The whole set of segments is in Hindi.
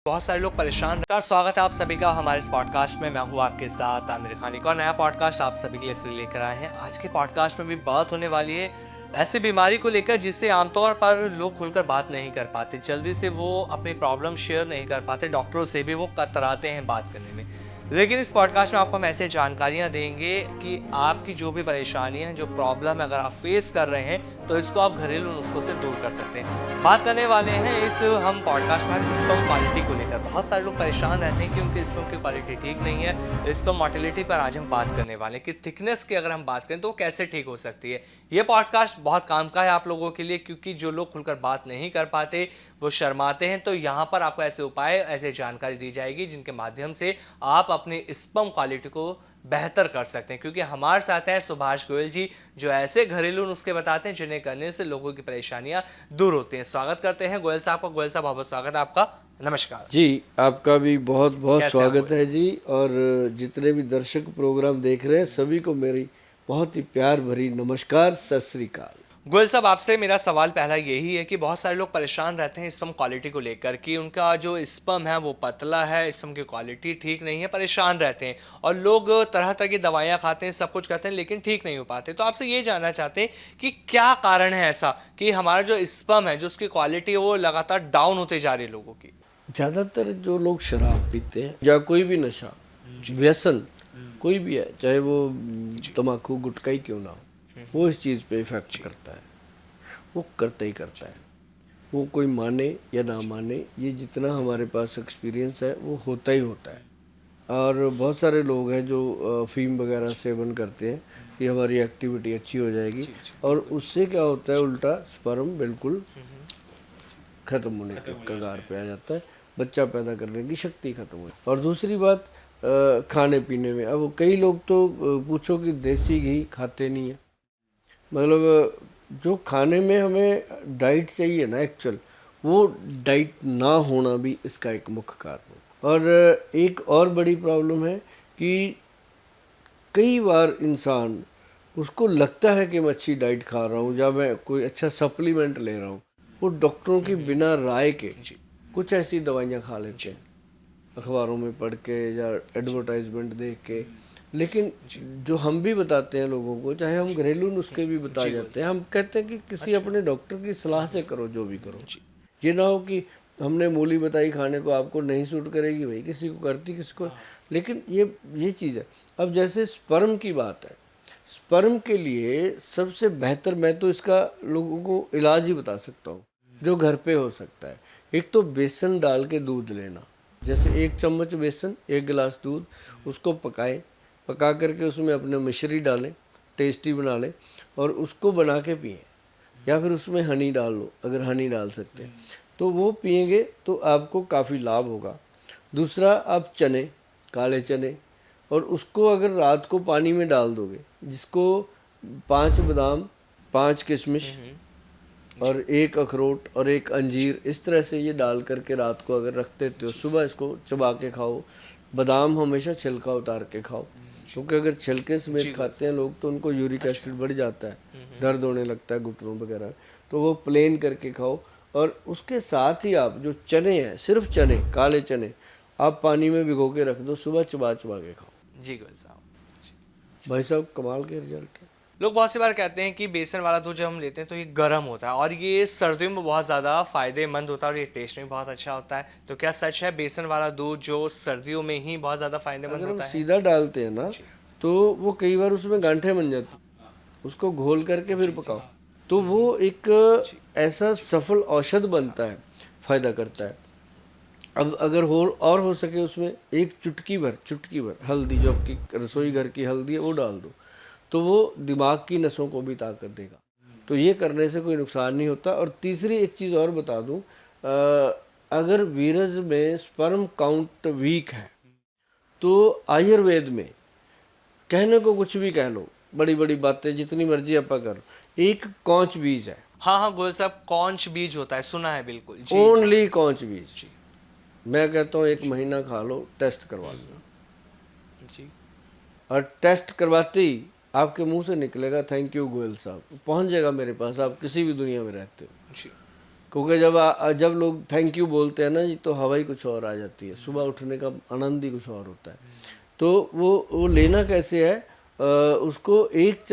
बहुत सारे लोग परेशान हैं। स्वागत है आप सभी का हमारे इस पॉडकास्ट में। मैं हूँ आपके साथ आमिर खान। एक और नया पॉडकास्ट आप सभी के लिए फ्री लेकर आए हैं। आज के पॉडकास्ट में भी बात होने वाली है ऐसी बीमारी को लेकर जिससे आमतौर पर लोग खुलकर बात नहीं कर पाते, जल्दी से वो अपनी प्रॉब्लम शेयर नहीं कर पाते, डॉक्टरों से भी वो कतराते हैं बात करने में। लेकिन इस पॉडकास्ट में आपको हम ऐसे जानकारियां देंगे कि आपकी जो भी परेशानियां हैं, जो प्रॉब्लम है, अगर आप फेस कर रहे हैं तो इसको आप घरेलू नुस्खों से दूर कर सकते हैं। बात करने वाले हैं इस हम पॉडकास्ट में स्पर्म क्वालिटी को लेकर। बहुत सारे लोग परेशान रहते हैं कि उनके स्पर्म की क्वालिटी ठीक नहीं है। स्पर्म मोटिलिटी पर आज हम बात करने वाले हैं कि थिकनेस की अगर हम बात करें तो वो कैसे ठीक हो सकती है। ये पॉडकास्ट बहुत काम का है आप लोगों के लिए, क्योंकि जो लोग खुलकर बात नहीं कर पाते, वो शर्माते हैं। तो यहाँ पर आपको ऐसे उपाय, ऐसे जानकारी दी जाएगी जिनके माध्यम से आप अपनी स्पर्म क्वालिटी को बेहतर कर सकते हैं। क्योंकि हमारे साथ हैं सुभाष गोयल जी, जो ऐसे घरेलू नुस्खे बताते हैं जिन्हें करने से लोगों की परेशानियां दूर होती हैं। स्वागत करते हैं गोयल साहब का। गोयल साहब बहुत बहुत स्वागत है आपका। नमस्कार जी, आपका भी बहुत बहुत कैसे हैं आप स्वागत गोयल है साहब? जी। और जितने भी दर्शक प्रोग्राम देख रहे हैं सभी को मेरी बहुत ही प्यार भरी नमस्कार, सत श्री अकाल। गोयल साहब, आपसे मेरा सवाल पहला यही है कि बहुत सारे लोग परेशान रहते हैं स्पर्म क्वालिटी को लेकर कि उनका जो स्पर्म है वो पतला है, स्पर्म की क्वालिटी ठीक नहीं है, परेशान रहते हैं और लोग तरह तरह की दवाइयां खाते हैं, सब कुछ करते हैं, लेकिन ठीक नहीं हो पाते। तो आपसे ये जानना चाहते हैं कि क्या कारण है ऐसा कि हमारा जो स्पर्म है, जो उसकी क्वालिटी है, वो लगातार डाउन होते जा रही है लोगों की। ज़्यादातर जो लोग शराब पीते हैं या कोई भी नशा, व्यसन कोई भी है, चाहे वो तम्बाकू गुटखा ही क्यों ना हो, वो इस चीज़ पे इफेक्ट करता है। वो करता ही करता है, वो कोई माने या ना माने, ये जितना हमारे पास एक्सपीरियंस है वो होता ही होता है। और बहुत सारे लोग हैं जो अफीम वगैरह सेवन करते हैं कि हमारी एक्टिविटी अच्छी हो जाएगी, और उससे क्या होता है, उल्टा स्पर्म बिल्कुल ख़त्म होने के कगार पे आ जाता है, बच्चा पैदा करने की शक्ति खत्म हो जाती है। और दूसरी बात, खाने पीने में, अब कई लोग तो पूछो कि देसी घी खाते नहीं है। मतलब जो खाने में हमें डाइट चाहिए ना एक्चुअल, वो डाइट ना होना भी इसका एक मुख्य कारण है। और एक और बड़ी प्रॉब्लम है कि कई बार इंसान, उसको लगता है कि मैं अच्छी डाइट खा रहा हूँ या मैं कोई अच्छा सप्लीमेंट ले रहा हूँ, वो डॉक्टरों की बिना राय के कुछ ऐसी दवाइयाँ खा लेते हैं, अखबारों में पढ़ के या एडवर्टाइजमेंट देख के। लेकिन जो हम भी बताते हैं लोगों को, चाहे हम घरेलू नुस्खे भी बता जाते हैं, हम कहते हैं कि किसी अपने डॉक्टर की सलाह से करो जो भी करो। ये ना हो कि हमने मूली बताई खाने को, आपको नहीं सूट करेगी, भाई किसी को करती, किसी को। लेकिन ये चीज़ है। अब जैसे स्पर्म की बात है, स्पर्म के लिए सबसे बेहतर, मैं तो इसका लोगों को इलाज ही बता सकता हूँ जो घर पे हो सकता है। एक तो बेसन डाल के दूध लेना, जैसे 1 चम्मच बेसन 1 गिलास दूध, उसको पकाएं, पका करके उसमें अपने मिश्री डालें, टेस्टी बना लें और उसको बना के पिएं। या फिर उसमें हनी डाल लो, अगर हनी डाल सकते हैं तो वो पिएंगे तो आपको काफ़ी लाभ होगा। दूसरा, आप चने, काले चने, और उसको अगर रात को पानी में डाल दोगे, जिसको 5 बादाम, 5 किशमिश और 1 अखरोट और 1 अंजीर, इस तरह से ये डाल करके रात को अगर रख देते हो, सुबह इसको चबा के खाओ। बादाम हमेशा छिलका उतार के खाओ, क्योंकि अगर छिलके समेत खाते हैं लोग तो उनको यूरिक एसिड बढ़ जाता है, दर्द होने लगता है घुटनों वगैरह। तो वो प्लेन करके खाओ। और उसके साथ ही आप जो चने हैं, सिर्फ चने, काले चने, आप पानी में भिगो के रख दो, सुबह चबा चबा के खाओ। जी गोयल साहब। भाई साहब, कमाल के रिजल्ट है। लोग बहुत सी बार कहते हैं कि बेसन वाला दूध जब हम लेते हैं तो ये गर्म होता है और ये सर्दियों में बहुत ज़्यादा फायदेमंद होता है और ये टेस्ट में बहुत अच्छा होता है। तो क्या सच है बेसन वाला दूध जो सर्दियों में ही बहुत ज़्यादा फायदेमंद अगर हम होता है? सीधा डालते हैं ना, तो वो कई बार उसमें गांठें बन जाती, उसको घोल करके फिर पकाओ तो वो एक ऐसा सफल औषध बनता है, फायदा करता है। अब अगर हो सके उसमें एक चुटकी भर हल्दी, जो आपकी रसोई घर की हल्दी है, वो डाल दो, तो वो दिमाग की नसों को भी ताकत देगा। तो ये करने से कोई नुकसान नहीं होता। और तीसरी एक चीज़ और बता दूं, अगर वीरज में स्पर्म काउंट वीक है तो आयुर्वेद में, कहने को कुछ भी कह लो, बड़ी बड़ी बातें जितनी मर्जी आपा कर, एक कौच बीज है, हाँ हाँ गोयल साहब, कौच बीज होता है, सुना है बिल्कुल जी। ओनली कौच बीज। मैं कहता हूँ 1 महीना खा लो, टेस्ट करवा लो, जी और टेस्ट करवाते ही आपके मुंह से निकलेगा थैंक यू गोयल साहब, पहुंच जाएगा मेरे पास, आप किसी भी दुनिया में रहते हो। जी। क्योंकि जब लोग थैंक यू बोलते हैं ना जी, तो हवा ही कुछ और आ जाती है, सुबह उठने का आनंद ही कुछ और होता है। तो वो लेना कैसे है, उसको एक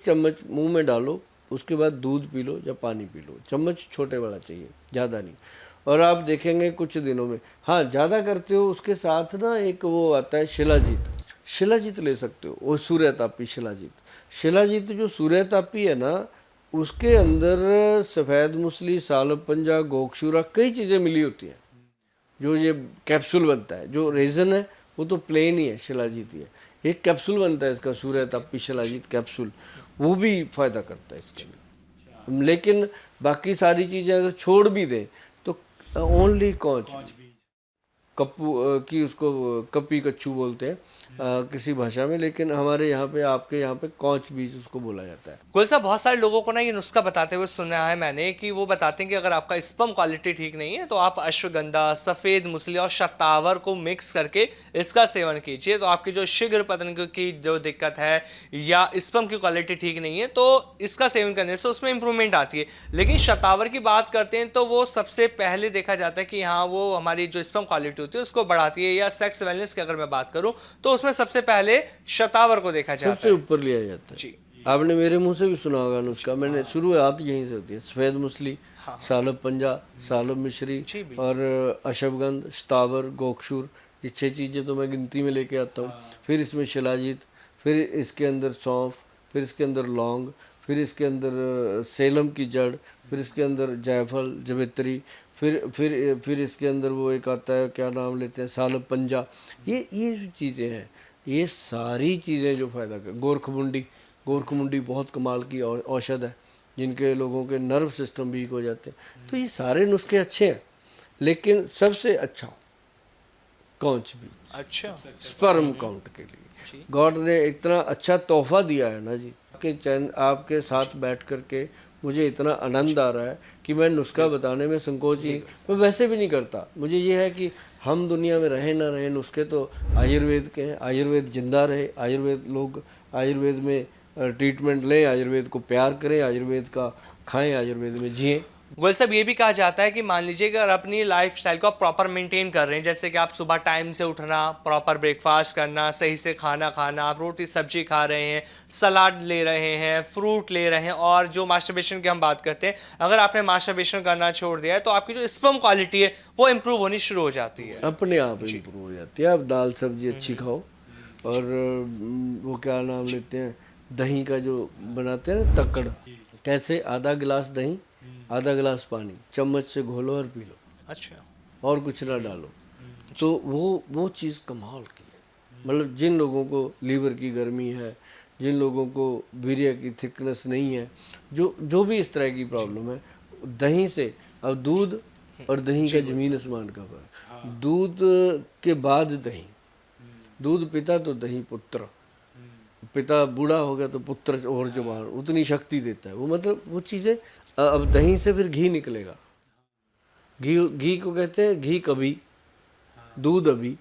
चम्मच मुंह में डालो, उसके बाद दूध पी लो या पानी पी लो। चम्मच छोटे वाला चाहिए, ज़्यादा नहीं। और आप देखेंगे कुछ दिनों में, हाँ ज़्यादा करते हो उसके साथ ना एक वो आता है शिलाजीत ले सकते हो, वो सूर्यतापी शिलाजीत जो सूर्यतापी है ना, उसके अंदर सफ़ेद मूसली, सालब पंजा, गोक्षूरा, कई चीज़ें मिली होती हैं। जो ये कैप्सूल बनता है, जो रेजन है वो तो प्लेन ही है, शिलाजीत ही है। एक कैप्सूल बनता है इसका, सूर्यतापी शिलाजीत कैप्सूल, वो भी फ़ायदा करता है इसके लिए। लेकिन बाकी सारी चीज़ें अगर छोड़ भी दें तो ओनली कौच कप्पू की, उसको कपी कच्छू बोलते हैं किसी भाषा में, लेकिन हमारे यहाँ पे, आपके यहाँ पे कौच बीज उसको बोला जाता है। गोयल साहब, बहुत सारे लोगों को ना ये नुस्खा बताते हुए सुना है मैंने कि वो बताते हैं कि अगर आपका स्पर्म क्वालिटी ठीक नहीं है तो आप अश्वगंधा, सफ़ेद मूसली और शतावर को मिक्स करके इसका सेवन कीजिए, तो आपकी जो शीघ्र पतन की जो दिक्कत है या स्पर्म की क्वालिटी ठीक नहीं है तो इसका सेवन करने से उसमें इंप्रूवमेंट आती है। लेकिन शतावर की बात करते हैं तो वो सबसे पहले देखा जाता है कि हाँ वो हमारी जो स्पर्म क्वालिटी होती है उसको बढ़ाती है, या सेक्स वेलनेस की अगर मैं बात करूं तो उसमें सबसे पहले शतावर को देखा जाता है, सबसे ऊपर लिया जाता है जी। आपने मेरे मुंह से भी सुना होगा नुस्खा, मैंने शुरुआत यहीं से होती है। सफ़ेद मूसली, सालब पंजा, सालब मिश्री और अशवगंध, शतावर, गोक्षूर, ये 6 चीज़ें तो मैं गिनती में लेके आता हूँ। फिर इसमें शिलाजीत, फिर इसके अंदर सौंफ, फिर इसके अंदर लौंग, फिर इसके अंदर सेलम की जड़, फिर इसके अंदर जायफल, जवित्री, फिर इसके अंदर वो एक आता है, क्या नाम लेते हैं, सालब पंजा। ये चीज़ें हैं, ये सारी चीज़ें जो फ़ायदा कर। गोरखमुंडी बहुत कमाल की औषध है, जिनके लोगों के नर्व सिस्टम वीक हो जाते हैं। तो ये सारे नुस्खे अच्छे हैं, लेकिन सबसे अच्छा कौच भी, अच्छा स्पर्म काउंट के लिए गॉड ने इतना अच्छा तोहफा दिया है ना जी, कि चैन आपके साथ बैठ करके मुझे इतना आनंद आ रहा है कि मैं नुस्खा बताने में संकोच ही, मैं वैसे भी नहीं करता। मुझे ये है कि हम दुनिया में रहे ना रहे, नुस्खे तो आयुर्वेद के हैं, आयुर्वेद जिंदा रहे, आयुर्वेद में ट्रीटमेंट लें, आयुर्वेद को प्यार करें, आयुर्वेद का खाएं, आयुर्वेद में जिएं। गोयल साहब, ये भी कहा जाता है कि मान लीजिए कि अगर अपनी लाइफ स्टाइल को आप प्रॉपर मेंटेन कर रहे हैं, जैसे कि आप सुबह टाइम से उठना, प्रॉपर ब्रेकफास्ट करना, सही से खाना खाना, आप रोटी सब्जी खा रहे हैं, सलाद ले रहे हैं, फ्रूट ले रहे हैं, और जो मास्टरबेशन की हम बात करते हैं, अगर आपने मास्टरबेशन करना छोड़ दिया है तो आपकी जो स्पर्म क्वालिटी है वो इंप्रूव होनी शुरू हो जाती है, अपने आप इंप्रूव हो जाती है। आप दाल सब्जी अच्छी खाओ, और वो क्या नाम लेते हैं, दही का जो बनाते हैं ना तक्कड़, कैसे, आधा गिलास दही, आधा गिलास पानी, चम्मच से घोलो और पी लो, अच्छा, और कुछ ना डालो। तो वो चीज़ कमाल की है। मतलब जिन लोगों को लीवर की गर्मी है, जिन लोगों को वीर्य की थिकनेस नहीं है, जो भी इस तरह की प्रॉब्लम है, दही से, अब दूध और दही का ज़मीन आसमान का फर्क। दूध के बाद दही, दूध पिता तो दही पुत्र, पिता बूढ़ा हो गया तो पुत्र और जवान, उतनी शक्ति देता है वो। मतलब वो चीज़ें, अब दही से फिर घी निकलेगा, घी को कहते हैं घी कभी, दूध अभी,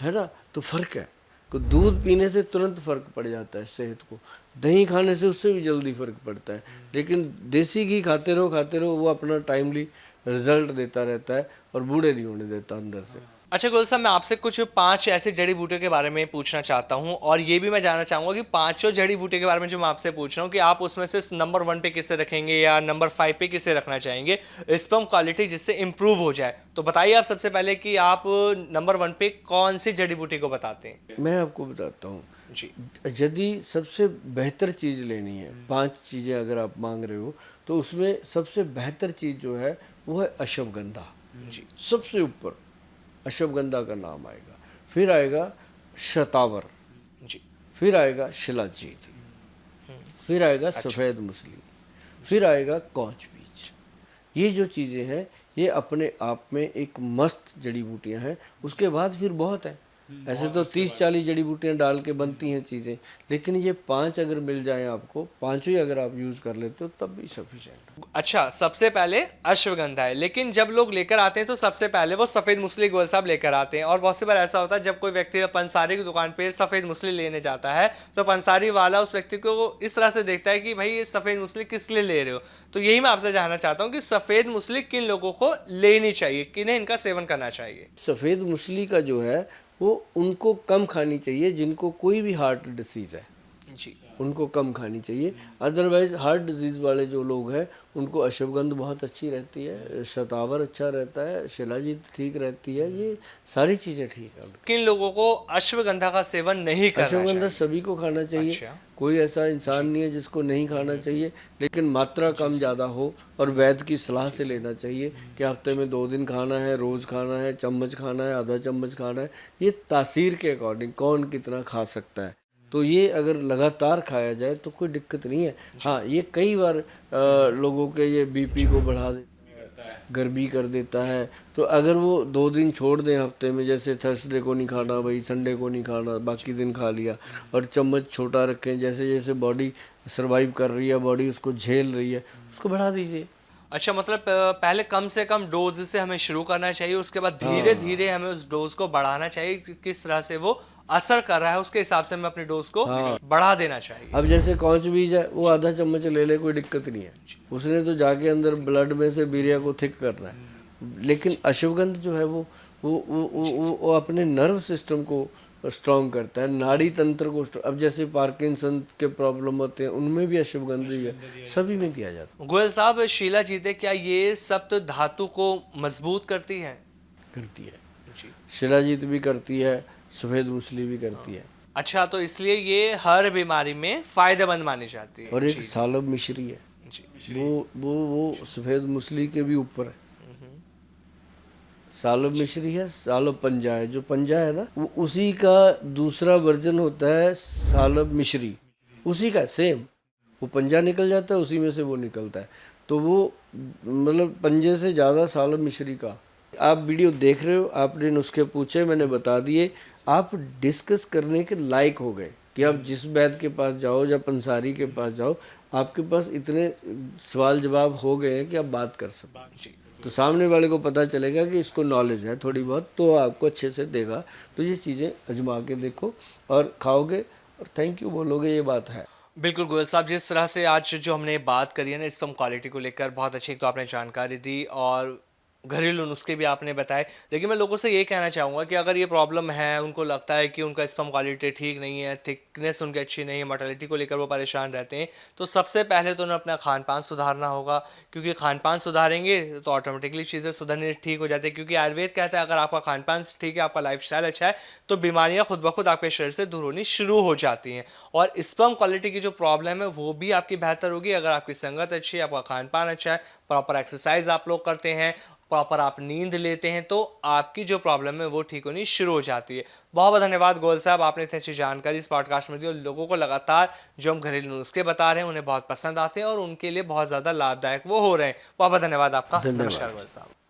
है ना। तो फर्क है, तो दूध पीने से तुरंत फर्क पड़ जाता है सेहत को, दही खाने से उससे भी जल्दी फर्क पड़ता है। लेकिन देसी घी खाते रहो, वो अपना टाइमली रिजल्ट देता रहता है और बूढ़े नहीं होने देता अंदर से। अच्छा गोयल साहब, मैं आपसे कुछ 5 ऐसे जड़ी बूटियों के बारे में पूछना चाहता हूं, और ये भी मैं जानना चाहूंगा कि 5 जड़ी बूटियों के बारे में जो मैं आपसे पूछ रहा हूं कि आप उसमें से नंबर 1 पे किसे रखेंगे या नंबर 5 पे किसे रखना चाहेंगे, स्पर्म क्वालिटी जिससे इंप्रूव हो जाए। तो बताइए आप सबसे पहले कि आप नंबर 1 पे कौन सी जड़ी बूटी को बताते हैं। मैं आपको बताता हूँ जी, यदि सबसे बेहतर चीज़ लेनी है, 5 चीज़ें अगर आप मांग रहे हो, तो उसमें सबसे बेहतर चीज़ जो है वो है अश्वगंधा जी, सबसे ऊपर अश्वगंधा का नाम आएगा, फिर आएगा शतावर जी, फिर आएगा शिलाजीत, फिर आएगा सफ़ेद मूसली, फिर आएगा कौच बीज। ये जो चीज़ें हैं ये अपने आप में एक मस्त जड़ी बूटियां हैं। उसके बाद फिर बहुत है, ऐसे तो 30-40 जड़ी बूटियां डाल के बनती हैं चीज़ें, लेकिन ये 5 अगर मिल जाएं आपको, पांचों ही अगर आप यूज़ कर लेते हो तब भी सफिशिएंट। अच्छा, सबसे पहले अश्वगंधा है, लेकिन जब लोग लेकर आते हैं तो सबसे पहले वो सफेद मूसली गोयल साहब लेकर आते हैं। और बहुत सी बार ऐसा होता है जब कोई व्यक्ति पंसारी की दुकान पे सफेद मूसली लेने जाता है तो पंसारी वाला उस व्यक्ति को इस तरह से देखता है कि भाई ये सफेद मूसली किस लिए ले रहे हो। तो यही मैं आपसे जानना चाहता हूँ कि सफेद मूसली किन लोगों को लेनी चाहिए, किन्हें इनका सेवन करना चाहिए। सफ़ेद मूसली का जो है वो उनको कम खानी चाहिए जिनको कोई भी हार्ट डिसीज़ है, जी उनको कम खानी चाहिए। अदरवाइज हार्ट डिजीज़ वाले जो लोग हैं उनको अश्वगंध बहुत अच्छी रहती है, शतावर अच्छा रहता है, शिलाजीत ठीक रहती है, ये सारी चीज़ें ठीक है। किन लोगों को अश्वगंधा का सेवन नहीं करना अश्वगंधा चाहिए। सभी को खाना चाहिए। अच्छा। कोई ऐसा इंसान नहीं है जिसको नहीं खाना चाहिए, लेकिन मात्रा कम ज़्यादा हो और वैद्य की सलाह से लेना चाहिए कि हफ्ते में 2 दिन खाना है, रोज़ खाना है, चम्मच खाना है, आधा चम्मच खाना है। ये तासीर के अकॉर्डिंग कौन कितना खा सकता है, तो ये अगर लगातार खाया जाए तो कोई दिक्कत नहीं है। हाँ, ये कई बार लोगों के ये बीपी को बढ़ा देता है, गर्मी कर देता है। तो अगर वो 2 दिन छोड़ दें हफ्ते में, जैसे थर्सडे को नहीं खाना, भाई संडे को नहीं खाना, बाकी दिन खा लिया, और चम्मच छोटा रखें, जैसे जैसे बॉडी सर्वाइव कर रही है, बॉडी उसको झेल रही है, उसको बढ़ा दीजिए। अच्छा, मतलब पहले कम से कम डोज से हमें शुरू करना चाहिए, उसके बाद धीरे धीरे हमें उस डोज को बढ़ाना चाहिए कि किस तरह से वो असर कर रहा है उसके हिसाब से हमें अपनी डोज को बढ़ा देना चाहिए। अब जैसे कौच बीज है, वो आधा चम्मच ले ले, कोई दिक्कत नहीं है, उसने तो जाके अंदर ब्लड में से बीरिया को थिक करना है। लेकिन अश्वगंध जो है वो अपने नर्व सिस्टम को स्ट्रॉन्ग करता है, नाड़ी तंत्र को अब जैसे पार्किंसन के प्रॉब्लम होते हैं उनमें भी अश्वगंध ही है, सभी में दिया जाता है। गोयल साहब, शीला जीते क्या ये सप्त धातु को मजबूत करती है? करती है जी। शिलाजीत भी करती है, सफ़ेद मूसली भी करती है। अच्छा, तो इसलिए ये हर बीमारी में फायदेमंद मानी जाती है। और एक सालब मिश्री है, जी। वो सफ़ेद मूसली के भी ऊपर है। सालब मिश्री है, सालब पंजा है, जो पंजा है ना वो उसी का दूसरा वर्जन होता है सालब मिश्री, उसी का सेम, वो पंजा निकल जाता है उसी में से वो निकलता है, तो वो मतलब पंजे से ज़्यादा सालब मिश्री का। आप वीडियो देख रहे हो, आपने नुस्खे पूछे, मैंने बता दिए, आप डिस्कस करने के लायक हो गए कि आप जिस वैद्य के पास जाओ या पंसारी के पास जाओ, आपके पास इतने सवाल जवाब हो गए हैं कि आप बात कर सकते। तो सामने वाले को पता चलेगा कि इसको नॉलेज है थोड़ी बहुत, तो आपको अच्छे से देगा। तो ये चीज़ें आजमा के देखो और खाओगे और थैंक यू बोलोगे, ये बात है। बिल्कुल गोयल साहब, जिस तरह से आज जो हमने बात करी है ना स्पर्म क्वालिटी को लेकर, बहुत अच्छी तो आपने जानकारी दी और घरेलू नुस्खे भी आपने बताए। लेकिन मैं लोगों से ये कहना चाहूँगा कि अगर ये प्रॉब्लम है, उनको लगता है कि उनका स्पर्म क्वालिटी ठीक नहीं है, थिकनेस उनकी अच्छी नहीं है, मोर्टेलिटी को लेकर वो परेशान रहते हैं, तो सबसे पहले तो उन्हें अपना खान पान सुधारना होगा, क्योंकि खान पान सुधारेंगे तो ऑटोमेटिकली चीज़ें सुधरने ठीक हो जाती है। क्योंकि आयुर्वेद कहता है अगर आपका खान पान ठीक है, आपका लाइफस्टाइल अच्छा है, तो बीमारियाँ खुद ब खुद आपके शरीर से दूर होनी शुरू हो जाती हैं। और स्पर्म क्वालिटी की जो प्रॉब्लम है वो भी आपकी बेहतर होगी अगर आपकी संगत अच्छी है, आपका खान पान अच्छा है, प्रॉपर एक्सरसाइज आप लोग करते हैं, प्रॉपर आप नींद लेते हैं, तो आपकी जो प्रॉब्लम है वो ठीक होनी शुरू हो जाती है। बहुत बहुत धन्यवाद गोयल साहब, आपने इतनी अच्छी जानकारी इस पॉडकास्ट में दी और लोगों को लगातार जो हम घरेलू नुस्खे बता रहे हैं उन्हें बहुत पसंद आते हैं और उनके लिए बहुत ज़्यादा लाभदायक वो हो रहे हैं। बहुत बहुत धन्यवाद आपका। नमस्कार गोयल साहब।